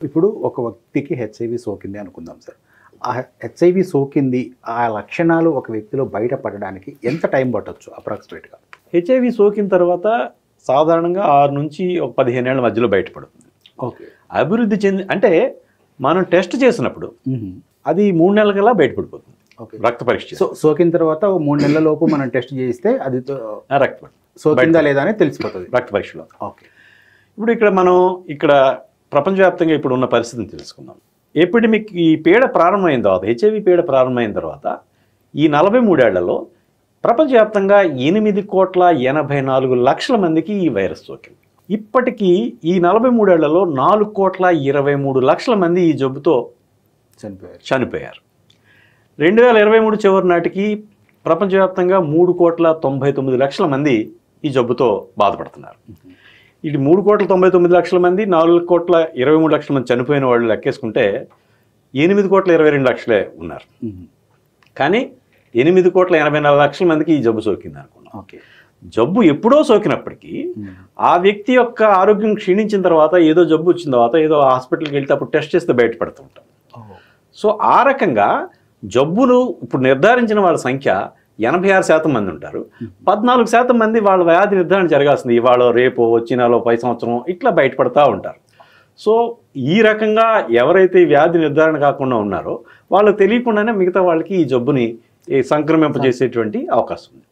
ఇప్పుడు ఒక వ్యక్తికి హెచ్ఐవి సోకింది అనుకుందాం సార్. ఆ హెచ్ఐవి సోకింది ఆ లక్షణాలు ఒక వ్యక్తిలో బయటపడడానికి ఎంత టైం పట్టొచ్చు అప్రాక్సిమేట్గా? హెచ్ఐవి సోకిన తర్వాత సాధారణంగా 6 నుంచి ఒక 15 ఏళ్ల మధ్యలో బయటపడుతుంది. ఓకే. అభివృద్ధి చెంది అంటే మనం టెస్ట్ చేసినప్పుడు అది 3 నెలలకల్లా బయటపడిపోతుంది. ఓకే. రక్త పరీక్ష సోకిన తర్వాత 3 నెలల లోపు మనం టెస్ట్ చేస్తే అది రక్త సోకిందా లేదా అని తెలిసిపోతుంది రక్త పరీక్షలో. ఓకే. ఇప్పుడు మనం ప్రపంచవ్యాప్తంగా ఇప్పుడు ఉన్న పరిస్థితిని తెలుసుకుందాం. ఎపిడమిక్ ఈ పీడ ప్రారంభమైన తర్వాత, హెచ్ఐవి పీడ ప్రారంభమైన తర్వాత ఈ 43 ఏళ్లలో ప్రపంచవ్యాప్తంగా 8,84,00,000 మందికి ఈ వైరస్ సోకింది. ఇప్పటికీ ఈ 43 ఏళ్లలో 4,23,00,000 మంది ఈ జబ్బుతో చనిపోయారు. 2023 చివరి నాటికి ప్రపంచవ్యాప్తంగా 3,99,00,000 మంది ఈ జబ్బుతో బాధపడుతున్నారు. ఇది 3,99,00,000 మంది, 4,23,00,000 మంది చనిపోయిన వాళ్ళు లెక్కేసుకుంటే 8,22,00,000 ఉన్నారు. కానీ 8,84,00,000 మందికి ఈ జబ్బు సోకింది అనుకున్నాం. ఓకే. జబ్బు ఎప్పుడో సోకినప్పటికీ ఆ వ్యక్తి యొక్క ఆరోగ్యం క్షీణించిన తర్వాత, ఏదో జబ్బు వచ్చిన తర్వాత ఏదో హాస్పిటల్కి వెళ్తే అప్పుడు టెస్ట్ చేస్తే బయటపడుతూ ఉంటాం. సో ఆ రకంగా జబ్బులు ఇప్పుడు నిర్ధారించిన వాళ్ళ సంఖ్య 86% మంది ఉంటారు. 14% మంది వాళ్ళ వ్యాధి నిర్ధారణ జరగాల్సింది ఇవాళ రేపు వచ్చినాలో పై సంవత్సరం ఇట్లా బయటపడతా ఉంటారు. సో ఈ రకంగా ఎవరైతే వ్యాధి నిర్ధారణ కాకుండా ఉన్నారో వాళ్ళకి తెలియకుండానే మిగతా వాళ్ళకి ఈ జబ్బుని సంక్రమింపజేసేటువంటి అవకాశం ఉంది.